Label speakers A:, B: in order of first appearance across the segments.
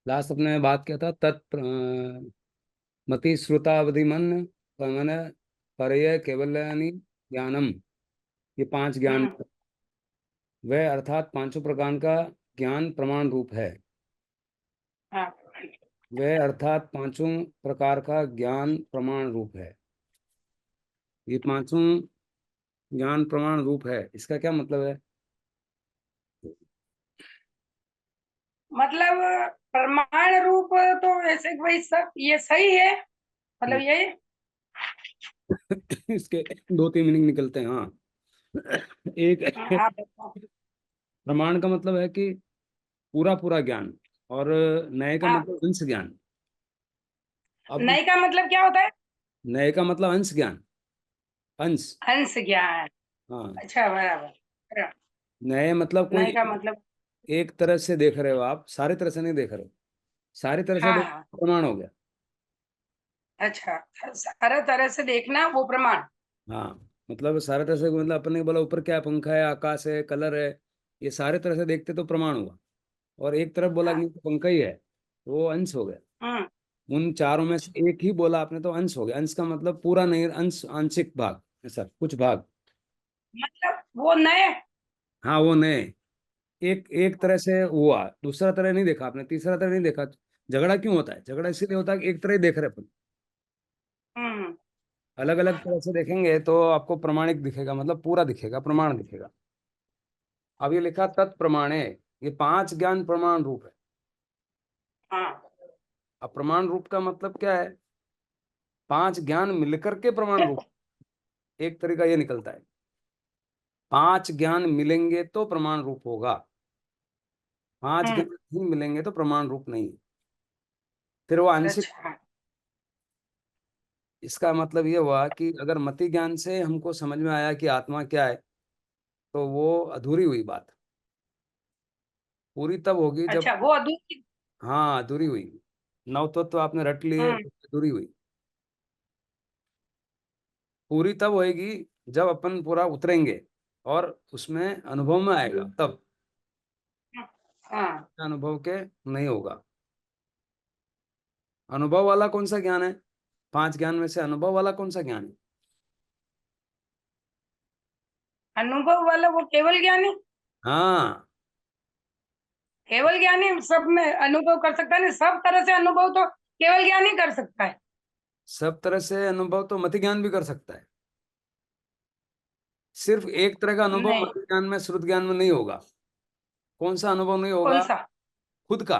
A: Last अपने बात किया था मति श्रुतावधिमन मन परय केवल्यानि ज्ञानम। ये पांच ज्ञान,
B: हम्म।
A: वह अर्थात पांचों प्रकार का ज्ञान प्रमाण रूप है।
B: हाँ।
A: वह अर्थात पांचों प्रकार का ज्ञान प्रमाण रूप है। ये पांचों ज्ञान प्रमाण रूप है, इसका क्या मतलब है?
B: मतलब प्रमाण रूप, तो ऐसे भाई सब ये सही है, मतलब यही।
A: इसके दो तीन मीनिंग निकलते हैं। हाँ, एक
B: आप बताओ।
A: प्रमाण का मतलब है कि पूरा पूरा ज्ञान, और नए का
B: हाँ,
A: मतलब अंश ज्ञान। अब
B: नई का मतलब क्या होता है?
A: नए का मतलब अंश ज्ञान, अंश।
B: अंश ज्ञान।
A: हाँ,
B: अच्छा, बराबर। बराबर।
A: नए मतलब
B: नई
A: कोई
B: का मतलब।
A: एक तरह से देख रहे हो, आप सारी तरह से नहीं देख रहे हो। सारी तरह से
B: हाँ
A: देख
B: हाँ।
A: प्रमाण हो गया।
B: अच्छा, सारा तरह से देखना वो प्रमाण।
A: हाँ, मतलब सारे तरह से, मतलब अपने को बोला ऊपर क्या है, पंखा है, आकाश है, कलर है, ये सारे तरह से देखते तो प्रमाण हुआ। और एक तरफ बोला कि
B: हाँ।
A: नहीं, तो पंखा ही है, तो वो अंश हो गया।
B: हम्म।
A: उन चारों में
B: अच्छा,
A: से एक ही बोला आपने, तो अंश हो गया। अंश का मतलब पूरा नहीं, अंश आंशिक भाग, ऐसा कुछ भाग।
B: मतलब वो नए।
A: हाँ, वो नए। एक एक तरह से हुआ, दूसरा तरह नहीं देखा आपने, तीसरा तरह नहीं देखा। झगड़ा क्यों होता है? झगड़ा इसीलिए होता है कि एक तरह ही देख रहे अपन।
B: हम्म।
A: अलग अलग तरह से देखेंगे तो आपको प्रमाणिक दिखेगा, मतलब पूरा दिखेगा, प्रमाण दिखेगा। अब ये लिखा तत्प्रमाणे, ये पांच ज्ञान प्रमाण रूप है।
B: हाँ।
A: अब प्रमाण रूप का मतलब क्या है? पांच ज्ञान मिलकर के प्रमाण रूप, एक तरीका ये निकलता है। पांच ज्ञान मिलेंगे तो प्रमाण रूप होगा, पांच
B: हम्म।
A: ज्ञान नहीं मिलेंगे तो प्रमाण रूप नहीं है। फिर वो आंशिक।
B: अच्छा।
A: इसका मतलब ये हुआ कि अगर मति ज्ञान से हमको समझ में आया कि आत्मा क्या है, तो वो अधूरी हुई बात। पूरी तब होगी जब,
B: अच्छा, वो अधूरी।
A: हाँ अधूरी हुई। नव तत्व आपने रट लिए,
B: हम्म।
A: अधूरी हुई। पूरी तब होएगी जब अपन पूरा उतरेंगे और उसमें अनुभव में आएगा, तब।
B: हाँ।
A: अनुभव के नहीं होगा। अनुभव वाला कौन सा ज्ञान है? पांच ज्ञान में से अनुभव वाला कौन सा ज्ञान है?
B: अनुभव वाला वो केवल ज्ञानी।
A: हाँ,
B: केवल ज्ञानी सब में अनुभव कर सकता है, नहीं सब तरह से अनुभव तो केवल ज्ञानी कर सकता है।
A: सब तरह से अनुभव तो मति ज्ञान भी कर सकता है। सिर्फ एक तरह का अनुभव
B: नहीं।
A: मति ज्ञान में, श्रुत ज्ञान में नहीं होगा। कौन सा अनुभव नहीं
B: कौन
A: होगा?
B: सा?
A: खुद का।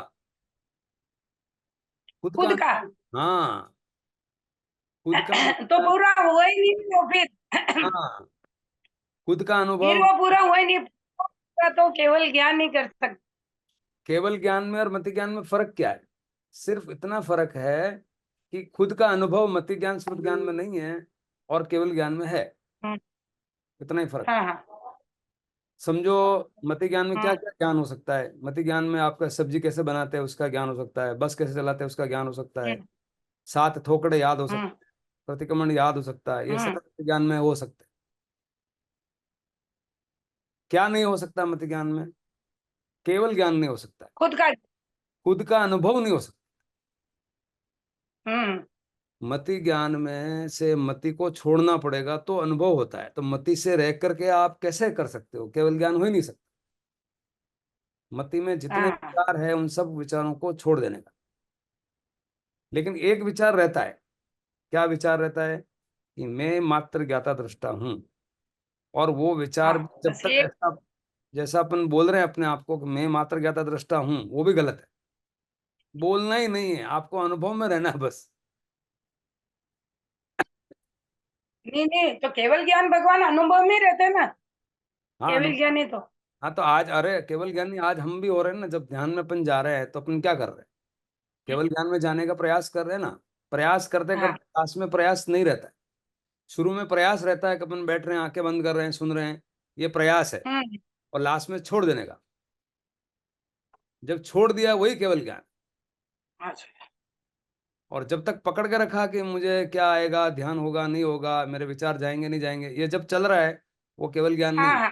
A: खुद का
B: खुद का।
A: हाँ, खुद का
B: तो
A: अनुभव।
B: पूरा हुआ ही नहीं वो फिर।
A: हाँ, खुद का
B: फिर
A: अनुभव।
B: वो पूरा हुआ ही नहीं, पूरा तो केवल ज्ञान नहीं कर सकता।
A: केवल ज्ञान में और मति ज्ञान में फर्क क्या है? सिर्फ इतना फर्क है कि खुद का अनुभव मति ज्ञान श्रुत ज्ञान में नहीं है, और केवल ज्ञान में है।
B: हम्म।
A: इतना ही फर्क।
B: हाँ हाँ।
A: समझो, मति ज्ञान में क्या
B: हम्म।
A: क्या ज्ञान हो सकता है? मति ज्ञान में आपका सब्जी कैसे बनाते हैं उसका ज्ञान हो सकता है, बस कैसे चलाते हैं उसका ज्ञान हो सकता है,
B: हम्म।
A: सात थोकड़े याद हो सकते
B: हम्म।
A: हैं, प्रतिक्रमण याद हो सकता है, ये सब
B: हम्म।
A: मति ज्ञान में हो सकता है। क्या नहीं हो सकता मति ज्ञान में? केवल ज्ञान नहीं हो सकता है।
B: खुद का।
A: खुद का अनुभव नहीं हो सकता।
B: हम्म।
A: मति ज्ञान में से मति को छोड़ना पड़ेगा तो अनुभव होता है, तो मति से रह करके आप कैसे कर सकते हो? केवल ज्ञान हो ही नहीं सकता। मति में जितने
B: हाँ।
A: विचार है उन सब विचारों को छोड़ देने का। लेकिन एक विचार रहता है। क्या विचार रहता है? कि मैं मात्र ज्ञाता दृष्टा हूं। और वो विचार
B: हाँ,
A: भी जब
B: बस
A: तक
B: ये।
A: ऐसा, जैसा अपन बोल रहे हैं अपने आप को कि मैं मात्र ज्ञाता दृष्टा हूं, वो भी गलत है। बोलना ही नहीं है, आपको अनुभव में रहना है बस।
B: नहीं नहीं, तो केवल ज्ञान भगवान अनुभव में ही रहते हैं ना।
A: हाँ,
B: केवल
A: अनुभव।
B: ज्ञानी तो।
A: हाँ, तो आज अरे केवल ज्ञानी आज हम भी हो रहे हैं ना, जब ध्यान में अपन जा रहे हैं तो अपन क्या कर रहे हैं? केवल ज्ञान में जाने का प्रयास कर रहे हैं ना। प्रयास करते
B: हाँ।
A: करते लास्ट में प्रयास नहीं रहता है। शुरू में प्रयास रहता है कि अपन बैठ रहे हैं, आंखें बंद कर रहे हैं, सुन रहे हैं, ये प्रयास है।
B: हम्म।
A: और लास्ट में छोड़ देने का। जब छोड़ दिया वही केवल ज्ञान।
B: अच्छा।
A: और जब तक पकड़ के रखा कि मुझे क्या आएगा, ध्यान होगा नहीं होगा, मेरे विचार जाएंगे नहीं जाएंगे, ये जब चल रहा है, वो केवल ज्ञान
B: हाँ
A: नहीं,
B: हाँ।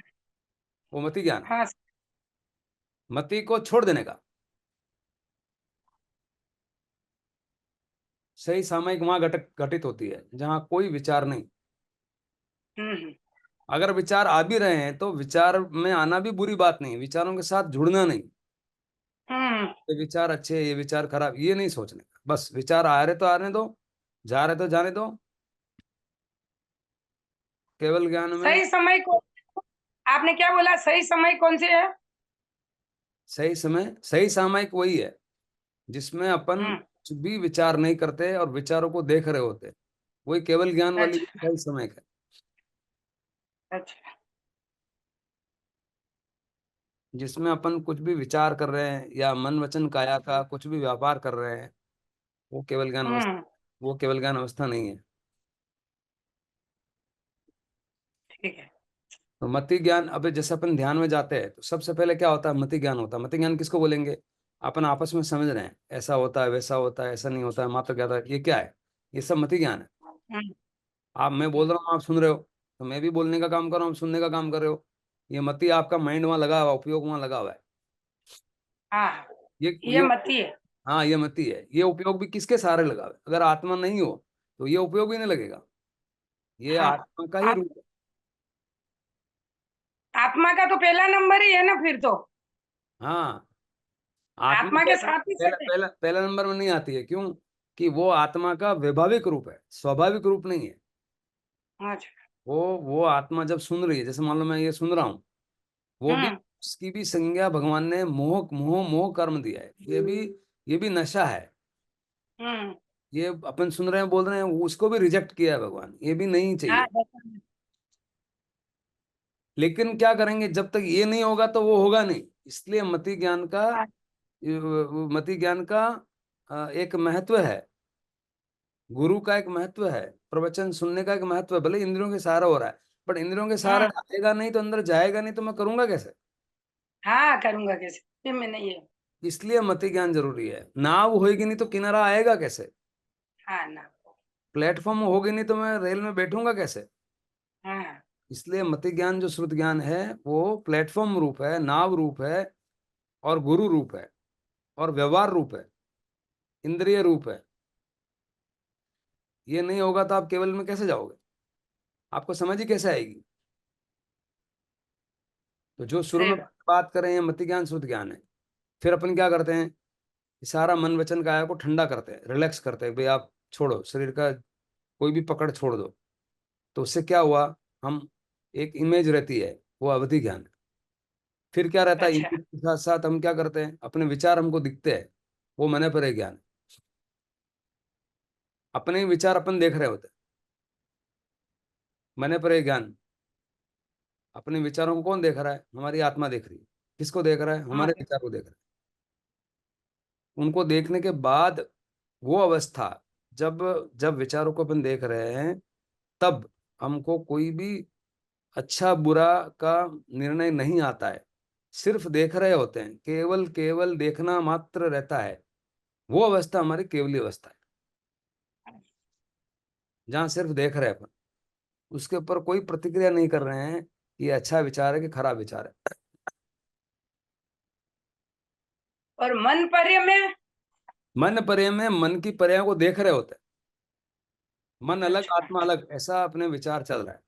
A: वो मति ज्ञान है।
B: हाँ।
A: मति को छोड़ देने का। सही सामयिक वहां घटित होती है जहां कोई विचार नहीं।
B: हम्म
A: अगर विचार आ भी रहे हैं तो विचार में आना भी बुरी बात नहीं, विचारों के साथ जुड़ना नहीं।
B: हम्म
A: ये विचार अच्छे, ये विचार खराब, ये नहीं सोचने का, बस विचार आ रहे तो आने दो, जा रहे तो जाने दो। केवल ज्ञान में
B: सही समय कौन, आपने क्या बोला, सही समय कौन से है?
A: सही समय, सही सामयिक वही है जिसमें अपन
B: हम्म
A: कुछ भी विचार नहीं करते और विचारों को देख रहे होते, वही केवल ज्ञान वाली
B: अच्छा
A: सही समय है।
B: अच्छा।
A: जिसमें अपन कुछ भी विचार कर रहे हैं या मन वचन काया का कुछ भी व्यापार कर रहे हैं, वो केवल ज्ञान अवस्था,
B: हम्म
A: वो केवल ज्ञान अवस्था नहीं है।
B: ठीक है।
A: तो मति ज्ञान, अब जैसे अपन ध्यान में जाते हैं तो सबसे पहले क्या होता है, मति ज्ञान होता है। मति ज्ञान किसको बोलेंगे? अपन आपस में समझ रहे हैं, ऐसा होता है, वैसा होता है, ऐसा नहीं होता है, मात्र क्या था, ये क्या है? ये सब मति ज्ञान है।
B: हम्म
A: आप, मैं बोल रहा हूँ, आप सुन रहे हो, तो मैं भी बोलने का काम कर रहा हूँ, आप सुनने का काम कर रहे हो। ये मति आपका माइंड वहां लगा हुआ, उपयोग वहां लगा हुआ है।
B: हाँ,
A: ये
B: ये मती है।
A: हाँ, ये मति है। ये उपयोग भी किसके सहारे लगा हुआ है? अगर आत्मा नहीं हो तो ये उपयोग भी नहीं लगेगा। ये
B: हाँ,
A: आत्मा का ही रूप है।
B: आत्मा का तो पहला नंबर ही है ना फिर तो,
A: हाँ, आत्मा
B: आत्मा के
A: पहला
B: साथ ही
A: पहला
B: सब है।
A: पहला पहला नंबर में नहीं आती है, क्यों? कि वो आत्मा का वैभाविक रूप है, स्वाभाविक रूप नहीं है।
B: अच्छा।
A: वो आत्मा जब सुन रही है, जैसे मान लो मैं ये सुन रहा हूँ, वो भी,
B: हम्म
A: उसकी भी संज्ञा भगवान ने मोह मोह मोह कर्म दिया है। ये भी नशा है।
B: हम्म
A: ये अपन सुन रहे हैं, बोल रहे हैं, उसको भी रिजेक्ट किया है भगवान, ये भी नहीं
B: हाँ
A: चाहिए। लेकिन क्या करेंगे, जब तक ये नहीं होगा तो वो होगा नहीं। इसलिए
B: हाँ
A: मति ज्ञान का एक महत्व है, गुरु का एक महत्व है, प्रवचन सुनने का एक महत्व है। भले इंद्रियों के सहारा हो रहा है, पर इंद्रियों के सहारा
B: हम्म
A: आएगा नहीं तो अंदर जाएगा नहीं, तो मैं करूंगा कैसे?
B: हाँ, करूंगा कैसे, ये में नहीं है।
A: इसलिए मति ज्ञान जरूरी है। नाव होएगी नहीं तो किनारा आएगा कैसे?
B: हाँ ना।
A: प्लेटफॉर्म होगी नहीं तो मैं रेल में बैठूंगा कैसे?
B: हाँ
A: इसलिए मति ज्ञान जो श्रुत ज्ञान है, वो प्लेटफॉर्म रूप है, नाव रूप है, और गुरु रूप है, और व्यवहार रूप है, इंद्रिय रूप है। ये नहीं होगा तो आप केवल में कैसे जाओगे? आपको समझ ही कैसे आएगी? तो जो शुरू
B: सही
A: में
B: बात।
A: बात कर रहे हैं, मति ज्ञान श्रुत ज्ञान है। फिर अपन क्या करते हैं, सारा मन वचन काया को ठंडा करते हैं, रिलैक्स करते हैं, भाई आप छोड़ो, शरीर का कोई भी पकड़ छोड़ दो। तो उससे क्या हुआ, हम, एक इमेज रहती है, वो अवधि ज्ञान है। फिर क्या रहता है,
B: अच्छा
A: इमेज के साथ साथ हम क्या करते हैं, अपने विचार हमको दिखते हैं, वो मने परे ज्ञान है। अपने ही विचार अपन देख रहे होते हैं, मने परे ज्ञान। अपने विचारों को कौन देख रहा है? हमारी आत्मा देख रही है। किसको देख रहा है? हमारे
B: हाँ
A: विचार को देख रहा है। उनको देखने के बाद वो अवस्था, जब जब विचारों को अपन देख रहे हैं, तब हमको कोई भी अच्छा बुरा का निर्णय नहीं आता है। सिर्फ देख रहे होते हैं, केवल केवल देखना मात्र रहता है। वो अवस्था हमारी केवली अवस्था है, जहाँ सिर्फ देख रहे हैं अपन, उसके ऊपर कोई प्रतिक्रिया नहीं कर रहे हैं, ये अच्छा विचार है कि खराब विचार है।
B: और मन पर्य में।
A: मन पर्या में मन की पर्याय को देख रहे होते हैं। मन अलग,
B: अच्छा।
A: आत्मा अलग, ऐसा अपने विचार चल रहा है।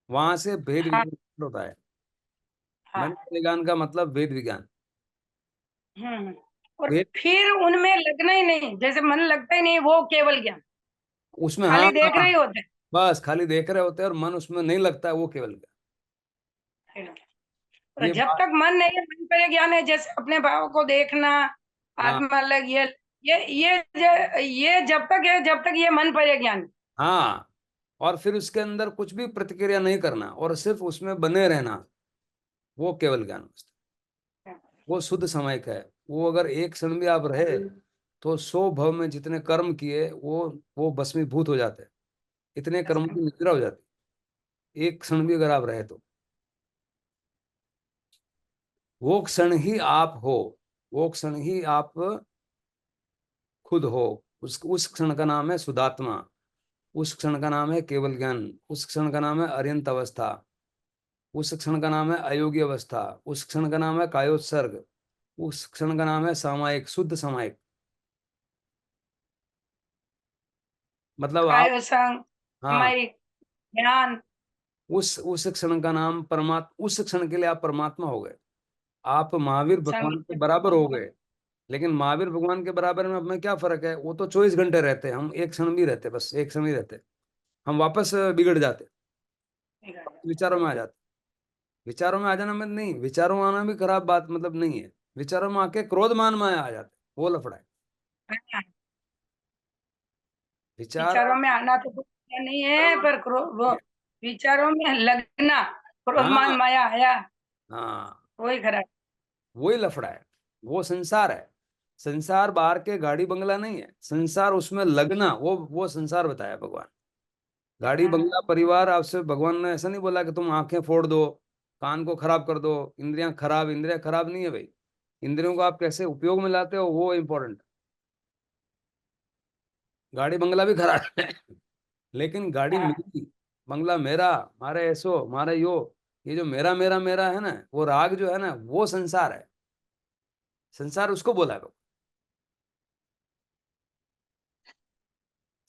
A: वहां से भेद
B: हाँ
A: विज्ञान होता है। मन
B: हाँ।
A: विज्ञान का मतलब वेद विज्ञान।
B: हम्म और
A: वेद,
B: फिर उनमें लगना ही नहीं, जैसे मन लगता ही नहीं, वो केवल ज्ञान,
A: उसमें, हाँ
B: खाली देख
A: हाँ,
B: रहे ही होते
A: बस खाली देख रहे होते हैं और मन उसमें नहीं लगता है, वो केवल ज्ञान।
B: हैं। और
A: ये
B: जब
A: बात,
B: तक मन नहीं है, मन पर ज्ञान है, जैसे अपने भाव को देखना,
A: हाँ
B: आत्मा अलग, ये जब तक है, जब तक ये मन पर ज्ञान।
A: हाँ। और फिर उसके अंदर कुछ भी प्रतिक्रिया नहीं करना और सिर्फ उसमें बने रहना, वो केवल ज्ञान अवस्था। वो शुद्ध समायिक है। वो अगर एक क्षण भी आप रहे तो 100 भव में जितने कर्म किए वो भस्मीभूत हो जाते हैं। इतने कर्मों की निद्रा हो जाती है, एक क्षण भी अगर आप रहे तो। वो क्षण ही आप हो, वो क्षण ही आप खुद हो। उस क्षण का नाम है सुदात्मा। उस क्षण का नाम है केवल ज्ञान। उस क्षण का नाम है अर्यंत अवस्था। उस क्षण का नाम है अयोगी अवस्था। उस क्षण का नाम है कायोत्सर्ग। उस क्षण का नाम है सामायिक, शुद्ध सामायिक। मतलब आप,
B: कायो संग,
A: हाँ,
B: हमारी ज्ञान।
A: उस क्षण का नाम परमात्मा, उस क्षण के लिए आप परमात्मा हो गए। आप महावीर भगवान के
B: संग
A: बराबर हो गए। लेकिन महावीर भगवान के बराबर में हमें क्या फर्क है, वो तो 24 घंटे रहते हैं, हम एक क्षण भी रहते, बस एक क्षण ही रहते, हम वापस बिगड़ जाते, विचारों में आ जाते। विचारों में आ जाना मतलब नहीं, विचारों में आना भी खराब बात मतलब नहीं है। विचारों में आके क्रोध मान में आ जाते, वो लफड़ा है। विचार
B: विचारों में आना तो कुछ नहीं है, पर वो विचारों में लगना, क्रोधमान
A: हाँ,
B: माया आया,
A: हाँ,
B: वही खरा।
A: वही लफड़ा है। वो संसार है। संसार बाहर के गाड़ी बंगला नहीं है, संसार उसमें लगना, वो संसार बताया भगवान। गाड़ी बंगला
B: हाँ,
A: परिवार, आपसे भगवान ने ऐसा नहीं बोला कि तुम आंखें फोड़ दो, कान को खराब कर दो, इंद्रियां खराब, इंद्रियां खराब नहीं है भाई। इंद्रियों को आप कैसे उपयोग में लाते हो, वो इम्पोर्टेंट। गाड़ी बंगला भी खराब है, लेकिन गाड़ी
B: हाँ,
A: मेरी, बंगला मेरा, मारे ऐसो मारे यो, ये जो मेरा मेरा मेरा है ना, वो राग जो है ना, वो संसार है। संसार उसको बोला है। तो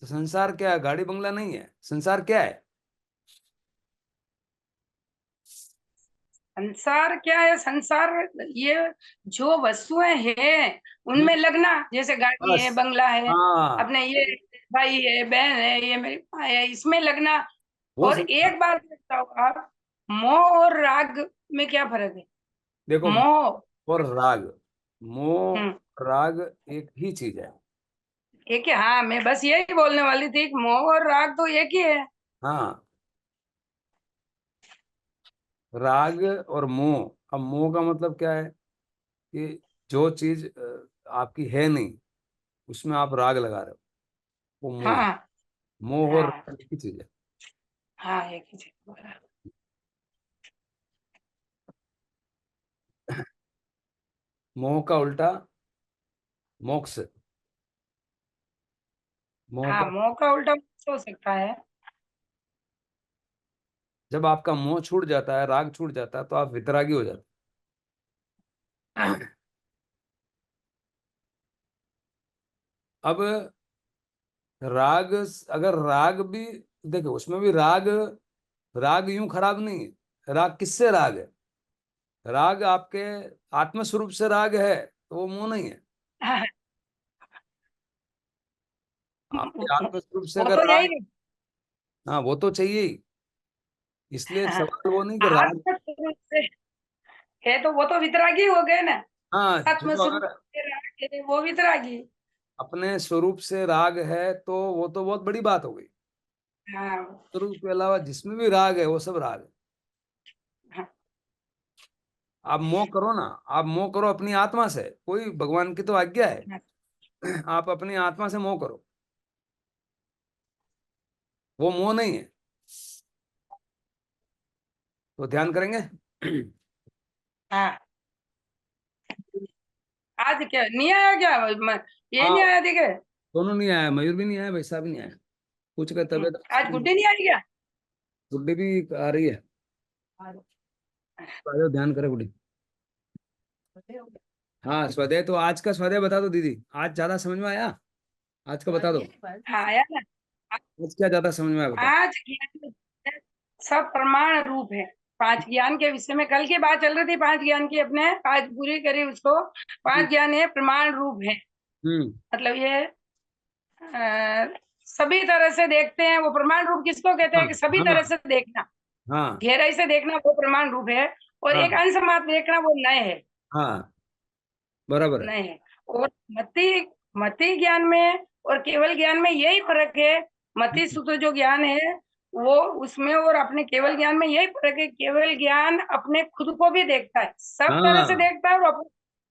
A: संसार क्या है, गाड़ी बंगला नहीं है, संसार क्या है।
B: संसार क्या है? संसार ये जो वस्तुएं हैं
A: हम्म,
B: उनमें लगना, जैसे गाड़ी है,
A: बस,
B: बंगला है,
A: हाँ,
B: अपने ये भाई है, बहन है, ये मेरी माँ है, इसमें लगना।
A: वो
B: और
A: संसार।
B: एक बात बताओ आप, मोह और राग में क्या फर्क है?
A: देखो,
B: मोह,
A: और राग, मोह,
B: हम्म,
A: राग एक ही चीज है।
B: एक ही। हाँ, मैं बस यही बोलने वाली थी कि मोह और राग तो एक ही है।
A: हाँ, राग और मोह। अब मोह का मतलब क्या है, कि जो चीज आपकी है नहीं, उसमें आप राग लगा रहे हो, वो मोह है।
B: हाँ,
A: मोह और
B: हाँ,
A: राग एक ही चीज है।
B: हाँ, एक ही चीज बोला।
A: मोह का उल्टा मोक्ष। मोह
B: हाँ,
A: का,
B: मोह का उल्टा हो सकता है।
A: जब आपका मोह छूट जाता है, राग छूट जाता है, तो आप वितरागी हो जाते हैं। अब राग, अगर राग भी, देखो उसमें भी राग, राग यूं खराब नहीं है। राग किससे राग है, राग आपके आत्मस्वरूप से राग है, तो वो मोह नहीं है।
B: हाँ,
A: आपके आत्मस्वरूप से
B: वो
A: अगर
B: तो
A: राग,
B: यही
A: हाँ वो तो चाहिए ही। इसलिए
B: है।
A: सवाल वो नहीं कि राग,
B: आत्म स्वरूप से है तो वो तो वितरागी हो गए ना।
A: हाँ,
B: आत्म
A: जो
B: स्वरूप
A: अगर
B: से राग है वो वितरागी।
A: अपने स्वरूप से राग है, तो वो तो बहुत बड़ी बात हो गई।
B: हाँ,
A: स्वरूप के अलावा जिसमें भी राग है, वो सब राग है।
B: हाँ,
A: आप मोह करो ना, आप मोह करो अपनी आत्मा से, कोई भगवान की तो आज्ञा है।
B: हाँ,
A: आप अपनी आत्मा से मोह करो, वो मोह नहीं है। तो ध्यान करेंगे।
B: हाँ। आज क्या नहीं आया क्या? ये
A: हाँ,
B: नहीं आया देखे।
A: दोनों नहीं आया, मयूर भी नहीं आया, वैसा भी नहीं आया। कुछ का तबियत
B: आज गुड्डी नहीं आई क्या?
A: गुड्डी भी आ रही है। आ जाओ, ध्यान करे गुड्डी। हाँ, स्वाध्याय तो आज का स्वाध्याय बता दो दीदी, आज ज्यादा समझ में आया, आज का बता दो।
B: हाँ, आया ना।
A: आज क्या ज्यादा समझ में आया बताओ।
B: पांच ज्ञान सब प्रमाण रूप है। पांच ज्ञान के विषय में कल की बात चल रही थी, पांच ज्ञान की अपने आज पूरी करी उसको।
A: हम्म,
B: पांच ज्ञान है, प्रमाण रूप है।
A: हम्म,
B: मतलब ये सभी तरह से देखते हैं, वो प्रमाण रूप किसको कहते
A: हाँ,
B: हैं? कि सभी तरह
A: हाँ,
B: से देखना,
A: हाँ,
B: गहराई से देखना, वो प्रमाण रूप है। और एक
A: हाँ,
B: अंश मात्र देखना, वो नए है।
A: हाँ, बराबर है।
B: नए है। और मति मति ज्ञान में और केवल ज्ञान में यही फर्क है। मति
A: हम्म,
B: सूत्र जो ज्ञान है वो उसमें, और अपने केवल ज्ञान में यही फर्क है। केवल ज्ञान अपने खुद को भी देखता है, सब तरह से
A: हाँ,
B: देखता है, और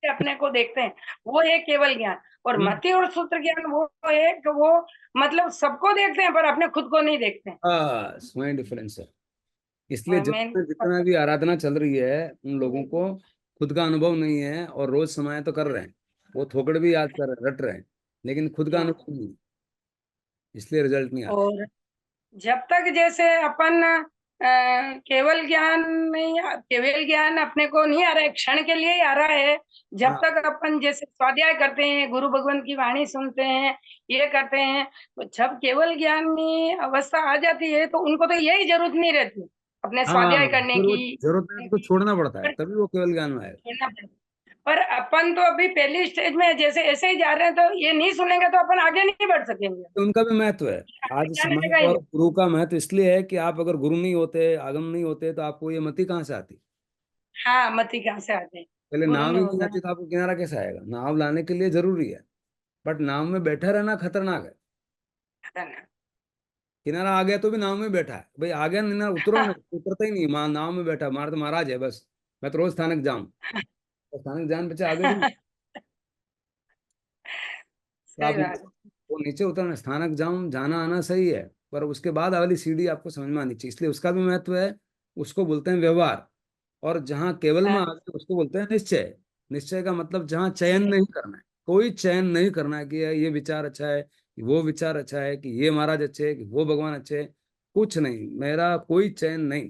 B: अपने को देखते हैं, वो है केवल ज्ञान। और
A: हम्म,
B: मति और सूत्र ज्ञान वो है कि वो मतलब सबको देखते हैं पर अपने खुद को नहीं देखते हैं।
A: बस वही डिफरेंस है। इसलिए
B: मेन
A: जितना जितना भी आराधना चल रही है, उन लोगों को खुद का अनुभव नहीं है, और रोज समाया तो कर रहे हैं, वो थोकड़ भी याद कर रहे, रट रहे हैं, लेकिन खुद का अनुभव नहीं, इसलिए रिजल्ट नहीं आता।
B: और जब तक जैसे अपन केवल ज्ञान नहीं, केवल ज्ञान अपने को नहीं आ रहा है, क्षण के लिए ही आ रहा है। जब
A: हाँ
B: तक अपन जैसे स्वाध्याय करते हैं, गुरु भगवान की वाणी सुनते हैं, ये करते हैं, तो जब केवल ज्ञान की अवस्था आ जाती है तो उनको तो यही जरूरत नहीं रहती अपने
A: हाँ,
B: स्वाध्याय करने
A: फिर वो
B: की।
A: जरूरत है तो छोड़ना पड़ता है,
B: पर
A: तभी वो केवल ज्ञान में आएगा।
B: छोड़ना पड़ता है। पर अपन तो अभी पहली स्टेज में है, जैसे ऐसे ही जा रहे हैं, तो ये नहीं सुनेंगे तो अपन आगे नहीं बढ़ सकेंगे।
A: तो उनका भी महत्व है।
B: आगे
A: आज
B: जाने
A: समाज
B: का ही
A: और
B: नहीं।
A: गुरु का महत्व इसलिए है कि आप अगर गुरु नहीं होते, आगम नहीं होते, तो आपको ये मति कहाँ से आती।
B: हाँ, मति कहाँ से आते हैं।
A: पहले
B: गुरु
A: नाव
B: नहीं
A: ही नहीं
B: होगा।
A: आती तो आपको किनारा कैसे आएगा। नाव लाने के लिए जरूरी है, बट नाव में बैठा रहना खतरनाक है।
B: खतरनाक।
A: किनारा आ गया तो भी नाव में बैठा है भाई, आ गया नहीं ना, उतरो नहीं, उतरता ही नहीं, माँ नाव में बैठा, मारा तो महाराज है बस। मैं तो रोज स्थानक जाऊं, तो स्थानक जान बच्चे आगे भी नहीं। तो
B: सही
A: आप
B: बात।
A: वो नीचे उतरना, स्थानक जाऊं, जाना आना सही है, पर उसके बाद वाली सीढ़ी आपको समझ में आनी चाहिए, इसलिए उसका भी महत्व है। उसको बोलते हैं व्यवहार। और जहाँ केवल में आ
B: हाँ,
A: गए उसको बोलते हैं निश्चय। निश्चय का मतलब जहाँ चयन नहीं करना है, कोई चयन नहीं करना है कि ये विचार अच्छा है, कि वो विचार अच्छा है, कि ये महाराज अच्छे है, कि वो भगवान अच्छे है। कुछ नहीं, मेरा कोई चयन नहीं।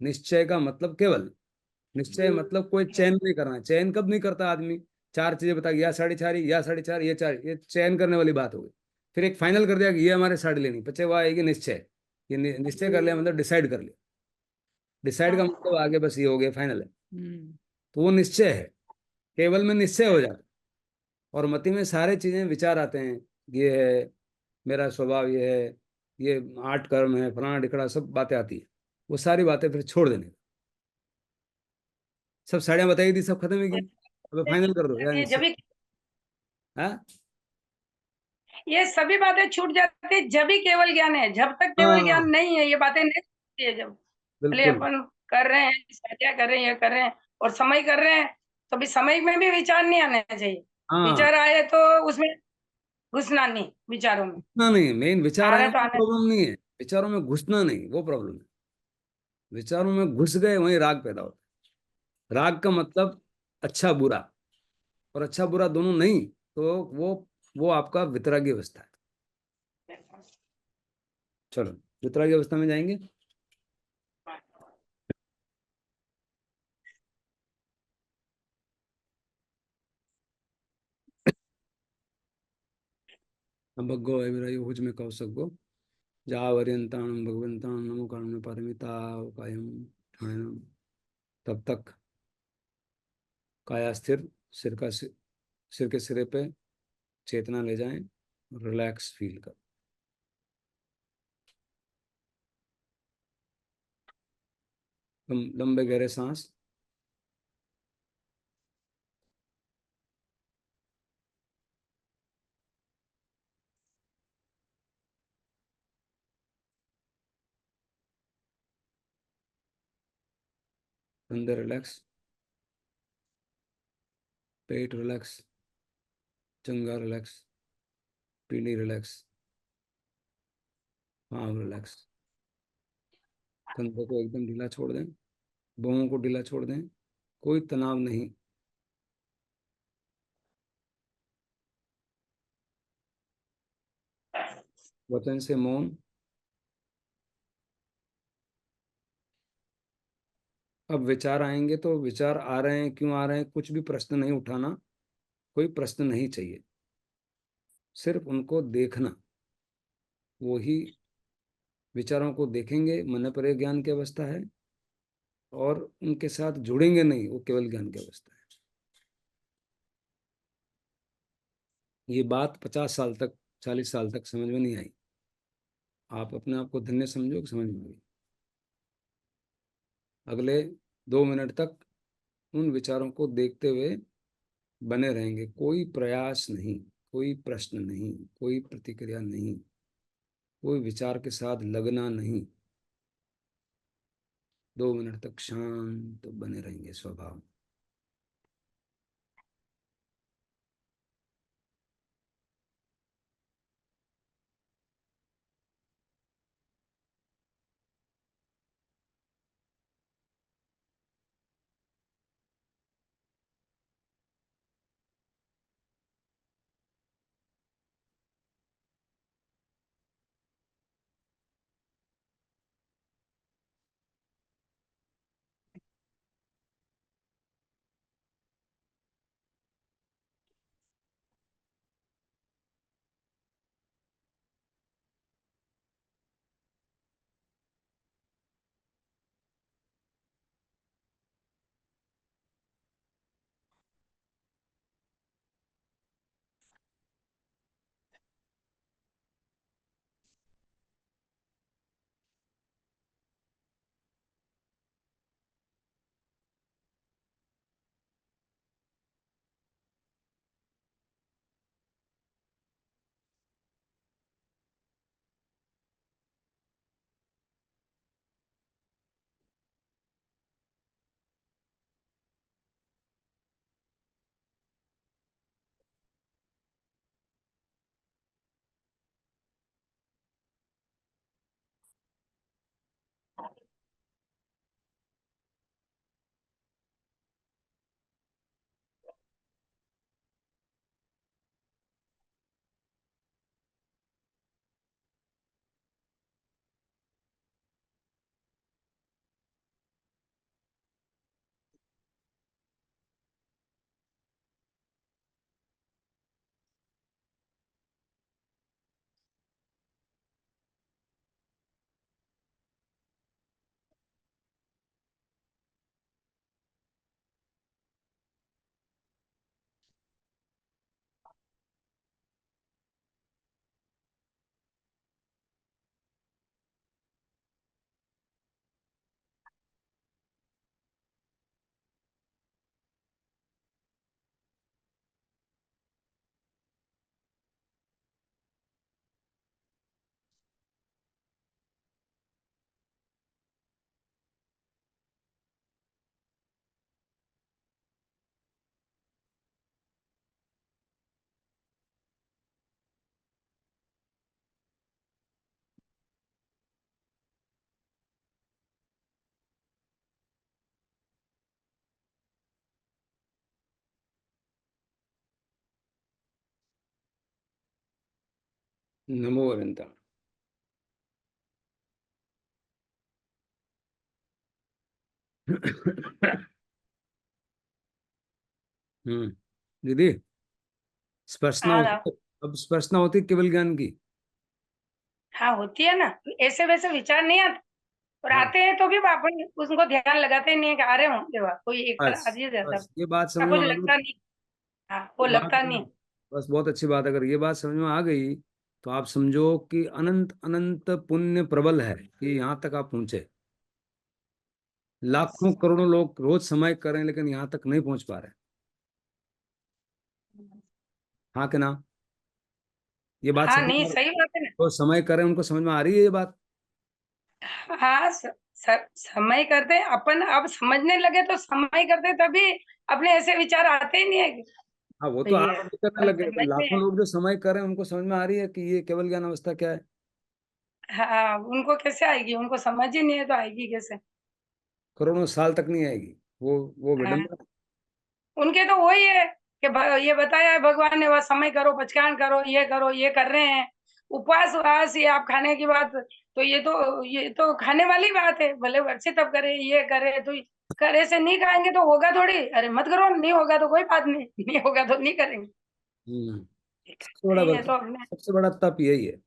A: निश्चय का मतलब केवल। निश्चय मतलब कोई चयन नहीं करना है। चयन कब नहीं करता आदमी। चार चीजें बता, या साढ़े चार, या साढ़े चार, ये चार, ये चयन करने वाली बात हो गई। फिर एक फाइनल कर दिया कि ये हमारे साढ़े लेनी, बचे वह आएगी निश्चय। ये निश्चय कर लिया मतलब डिसाइड कर लिया। डिसाइड का मतलब आगे बस ये हो गया, फाइनल है। तो वो निश्चय है। केवल में निश्चय हो जाता है। और मति में सारे चीजें विचार आते हैं। ये है, मेरा स्वभाव ये है, ये आठ कर्म है, फलाना ढिकड़ा, सब बातें आती है। वो सारी बातें फिर छोड़ देने। सब साड़ियाँ बताई थी, सब खत्म ही की। अब फाइनल कर दो यार
B: ये
A: निश्चय।
B: जब भी
A: हाँ
B: ये सभी बातें छूट जाती है, जब भी केवल ज्ञान है। जब तक केवल ज्ञान
A: हाँ,
B: नहीं है, ये बातें नहीं छूटती है। जब भले
A: बिल्कुल।
B: अपन कर रहे हैं, स्वाध्याय कर रहे हैं, ये कर रहे हैं और समय कर रहे हैं, तो भी समय में भी विचार नहीं आने चाहिए।
A: हाँ,
B: विचार आए तो उसमें घुसना नहीं, विचारों में।
A: घुसना नहीं, मेन विचार
B: आ
A: आए
B: रहे तो
A: वो
B: आने।
A: प्रॉब्लम नहीं है, विचारों में घुसना नहीं वो प्रॉब्लम है। विचारों में घुस गए वहीं राग पैदा होता है। राग का मतलब अच्छा बुरा, और अच्छा बुरा दोनों नहीं, तो वो आपका वितरागी अवस्था है। चलो, वितरागी अवस्था में जाएंगे। भगो अविरायो हुज में कौशक जावर्यंताम भगवंताम नमो कर्म पारमिता कायम ठाणम। तब तक काया स्थिर, सिर के सिरे पे चेतना ले जाएं, रिलैक्स फील कर। लंबे गहरे सांस। अंदर रिलैक्स, पेट रिलैक्स, चंगा रिलैक्स, पीली रिलैक्स, पाँव रिलैक्स। कंधे को एकदम ढीला छोड़ दें, बाहों को ढीला छोड़ दें, कोई तनाव नहीं। वचन से मौन। अब विचार आएंगे तो विचार आ रहे हैं, क्यों आ रहे हैं, कुछ भी प्रश्न नहीं उठाना। कोई प्रश्न नहीं चाहिए, सिर्फ उनको देखना। वो ही विचारों को देखेंगे, मन पर ज्ञान की अवस्था है। और उनके साथ जुड़ेंगे नहीं, वो केवल ज्ञान की अवस्था है। ये बात 50 साल तक, 40 साल तक समझ में नहीं आई। आप अपने आप को धन्य समझो कि समझ में आ गई। अगले 2 मिनट तक उन विचारों को देखते हुए बने रहेंगे। कोई प्रयास नहीं, कोई प्रश्न नहीं, कोई प्रतिक्रिया नहीं, कोई विचार के साथ लगना नहीं। 2 मिनट तक शांत बने रहेंगे स्वभाव। नमो अनंता। दीदी, स्पर्शना
B: हाँ
A: होती है, अब स्पर्शना होती है केवल ज्ञान की।
B: हाँ होती है ना, ऐसे वैसे विचार नहीं आते, और
A: हाँ,
B: आते हैं तो भी अपन उसको ध्यान लगाते नहीं है कि आ रहे होंगे, वह कोई एक बार
A: बस
B: आ ही जाता है।
A: बस ये बात
B: हाँ,
A: समझ में
B: कुछ
A: आ
B: लगता
A: गई।
B: नहीं। हाँ, वो
A: बात
B: लगता
A: ना,
B: नहीं।
A: बस बहुत अच्छी बात है। अगर ये बात समझ में आ गई तो आप समझो कि अनंत अनंत पुण्य प्रबल है कि यहाँ तक आप पहुंचे। लाखों करोड़ों लोग रोज समय करें लेकिन यहाँ तक नहीं पहुंच पा रहे। हाँ कि ना? ये बात
B: हाँ,
A: समझ
B: नहीं
A: में आ रही
B: सही बात है ना।
A: है? तो समय करें उनको समझ में आ रही है ये बात?
B: हाँ, समय करते हैं अपन, अब समझने लगे तो समय करते तभी अपने ऐसे विचार आते ही नहीं है
A: हाँ, वो तो
B: ये
A: आप अभी करने
B: अपन
A: लगे, तो
B: समझ में
A: लाखों
B: है।
A: लोग जो समय कर रहे हैं उनको समझ में आ रही है कि ये केवल ज्ञान अवस्था क्या है।
B: हाँ, उनको कैसे आएगी, उनको समझ ही नहीं है तो आएगी कैसे।
A: करोड़ों साल तक नहीं आएगी। वो
B: हाँ,
A: विडम्बना।
B: उनके तो वही है कि ये बताया है भगवान ने, वह समय करो, पचकान करो, ये कर रहे हैं। उपवास उपवास ये आप खाने की बात, तो ये तो खाने वाली बात है, भले वर्षे तब करे, ये करे तो करे से नहीं खाएंगे तो होगा थोड़ी, अरे मत करो, नहीं होगा तो कोई बात नहीं, नहीं होगा तो नहीं करेंगे।
A: हम्म। सबसे बड़ा
B: नहीं है तो अपने।
A: सबसे बड़ा तप यही है।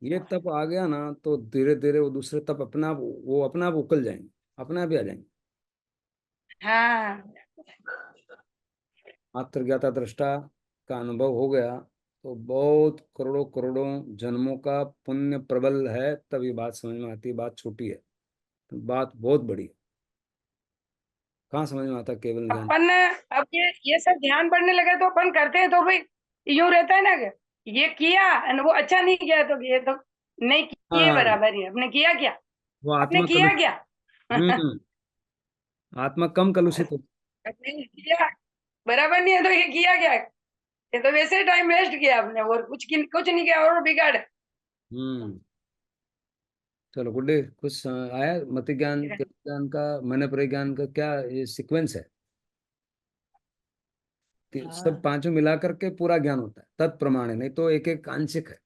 A: ये तप आ गया ना तो धीरे धीरे वो दूसरे तप अपना आप उकल जाएंगे, अपने आप ही आ जाएंगे।
B: हाँ
A: आत्मज्ञाता दृष्टा का अनुभव हो गया तो बहुत करोड़ों करोड़ों जन्मों का पुण्य प्रबल है, तब ये बात समझ में आती है। बात छोटी है, तो बात बहुत बड़ी है। कहाँ समझ में आता केवल ज्ञान?
B: अपन अब ये सब ध्यान पड़ने लगे तो अपन करते हैं तो भाई यूं रहता है ना कि ये किया and वो अच्छा नहीं किया तो ये तो नहीं किए
A: हाँ,
B: बराबर ही, आपने किया क्या,
A: वो
B: आपने
A: आत्मा
B: किया
A: कलुष।
B: क्या।
A: हम्म। आत्मा कम कलुषित होती।
B: आपने किया बराबर नहीं है तो ये किया क्या, ये तो वैसे ही टाइम वेस्ट किया आपने, और कुछ नहीं किया और बिगाड़।
A: हम्म। चलो गुड्डे, कुछ आया मति ज्ञान के ज्ञान का, मन परिज्ञान का क्या ये सीक्वेंस है कि सब पांचों मिला करके पूरा ज्ञान होता है, तत्प्रमाण है, नहीं तो एक एक आंशिक है।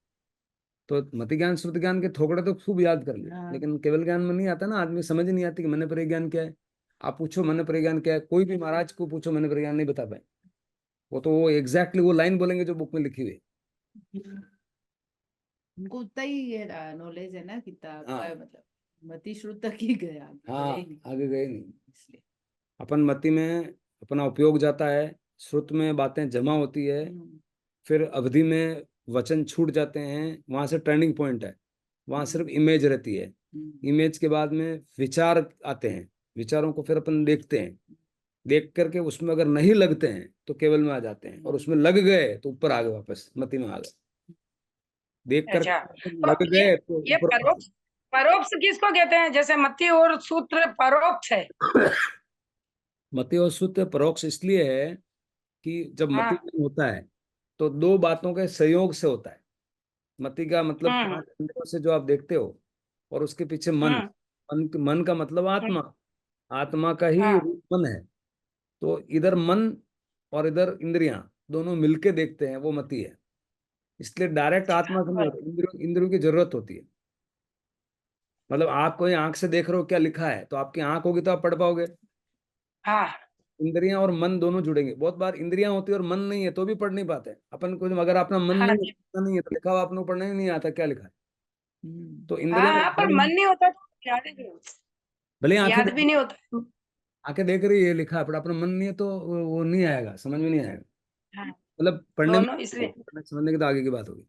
A: तो मति ज्ञान श्रुति ज्ञान के थोकड़े तो खूब याद कर लिया, लेकिन केवल ज्ञान में नहीं आता ना, आदमी समझ नहीं आती कि मन परिज्ञान क्या है। आप पूछो मन परिज्ञान क्या है, कोई भी महाराज को पूछो मन परिज्ञान नहीं बता पाए। वो एग्जैक्टली वो लाइन बोलेंगे जो बुक में लिखी हुई है।
C: उनको उतना ही ये नॉलेज है ना, कितना आपका
A: हाँ
C: मतलब मति श्रुत तक ही गया, आगे
A: हाँ,
C: गए ही नहीं
A: आगे गए नहीं।
C: इसलिए।
A: अपन मति में अपना उपयोग जाता है, श्रुत में बातें जमा होती है,
C: हम्म,
A: फिर अवधि में वचन छूट जाते हैं, वहां से टर्निंग पॉइंट है। वहां
C: हम्म,
A: सिर्फ इमेज रहती है।
C: हम्म,
A: इमेज के बाद में विचार आते हैं, विचारों को फिर अपन देखते हैं, देख करके उसमें अगर नहीं लगते हैं तो केवल में आ जाते हैं, और उसमें लग गए तो ऊपर आ गए, वापस मति में आ गए। देख
B: अच्छा,
A: करके
B: तो
A: लग गए तो
B: ये
A: ऊपर आ
B: परोक्ष, परोक्ष किसको कहते हैं, जैसे मत्ती और सूत्र परोक्ष है।
A: गए। मति और शुद्ध परोक्ष इसलिए है कि जब मति
B: हाँ।
A: में होता है तो दो बातों के संयोग से होता है। मति का मतलब
B: हम्म।
A: पांच इंद्रियों से जो आप देखते हो, और उसके पीछे मन।
B: हम्म।
A: मन का मतलब
B: हम्म।
A: आत्मा। आत्मा का ही
B: हाँ।
A: रूप मन है। तो इधर मन और इधर इंद्रियां दोनों मिलके देखते हैं, वो मति है। इसलिए डायरेक्ट
B: अच्छा,
A: आत्मा से नहीं
B: बराबर।
A: होता, इंद्रियों इंद्रियों की जरूरत होती है। मतलब आप कोई आंख से देख रहे हो क्या लिखा है, तो आपकी आंख होगी तो आप पढ़ पाओगे।
B: हाँ
A: इंद्रियां और मन दोनों जुड़ेंगे। बहुत बार इंद्रियां होती है और मन नहीं है तो भी पढ़ नहीं पाते अपन को। अगर अपना मन
B: हाँ
A: नहीं
B: जी।
A: नहीं है तो लिखा हुआ अपने को पढ़ने ही नहीं आता क्या लिखा है।
C: हम्म,
A: तो
B: हाँ
A: इंद्रियां
B: हाँ, पर मन नहीं होता तो
A: भले आंखें
B: याद भी नहीं होता।
A: आंखें देख रही है लिखा है, पर अपना मन नहीं है तो वो नहीं आएगा, समझ में नहीं आएगा।
B: हाँ,
A: मतलब पढ़ने में
B: दोनों इसलिए।
A: समझने की तो आगे की बात होगी।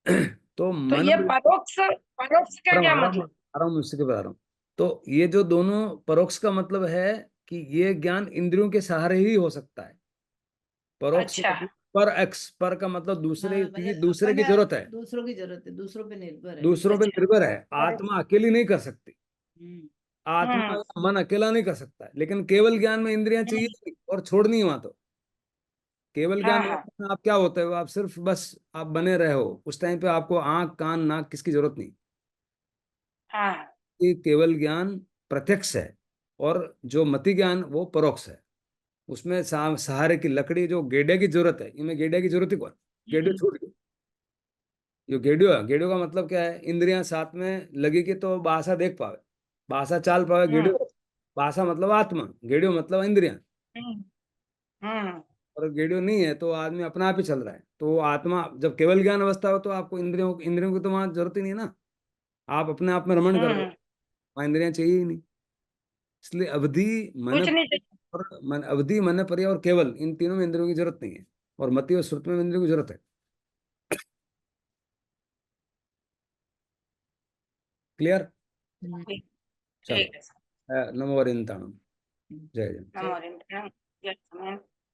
A: तो
B: तो
A: मन
B: ये परोक्ष, परोक्ष का क्या
A: आराम
B: मतलब।
A: आराम उसी के बता रहा हूँ। तो ये जो दोनों परोक्ष का मतलब है कि ये ज्ञान इंद्रियों के सहारे ही हो सकता है। परोक्ष
B: अच्छा।
A: मतलब पर एक्स, पर का मतलब
C: हाँ, मतलब
A: दूसरे
C: अपन
A: की जरूरत है,
C: दूसरों की जरूरत है, दूसरों पे निर्भर है।
A: दूसरों पे
B: अच्छा,
A: निर्भर है।
B: परोक्ष।
A: आत्मा अकेली नहीं कर सकती।
C: हम्म,
A: आत्मा
B: हम्म।
A: या मन अकेला नहीं कर सकता है, लेकिन केवल ज्ञान में इंद्रियां चाहिए
B: हम्म।
A: ही और छोड़नी है वहां तो। केवल
B: हाँ
A: ज्ञान
B: हाँ
A: में आप क्या होते हो, आप सिर्फ बस आप बने रहे हो उस टाइम पे, आपको आंख कान नाक किसकी जरूरत नहीं।
B: हाँ।
A: ये केवल ज्ञान प्रत्यक्ष है, और जो मति ज्ञान वो परोक्ष है। उसमें सहारे की लकड़ी जो गेडे की जरूरत है, इनमें गेडे की जरूरत ही कौन, गेडे
C: हम्म,
A: छूट गए। यो गेडियो है, गेडियो का मतलब क्या है, इंद्रियां साथ में लगी कि तो भाषा देख पावे, भाषा चाल पावे, गेडियो। भाषा मतलब आत्मा, गेडियो मतलब इंद्रियां।
B: हम्म, हम्म,
A: और गेडियो नहीं है तो आदमी अपना आप ही चल रहा है। तो आत्मा जब केवल ज्ञान अवस्था हो तो आपको इंद्रियों की तो वहां जरूरत ही नहीं है ना, आप अपने आप में रमण कर रहे हो, वहां इंद्रियां चाहिए ही नहीं। इसलिए अवधि, मन
B: कुछ नहीं चाहिए।
A: और मन, अवधि मन पर्या और केवल, इन तीनों में इंद्रियों की जरूरत नहीं है। और मति और श्रुति में इंद्रियों की जरूरत है। क्लियर?
B: ठीक
A: चलो,
B: ठीक है सर।
A: नमो वरिंदाणम। जय जय।
B: नमो हरिन्द्राण। जय समान।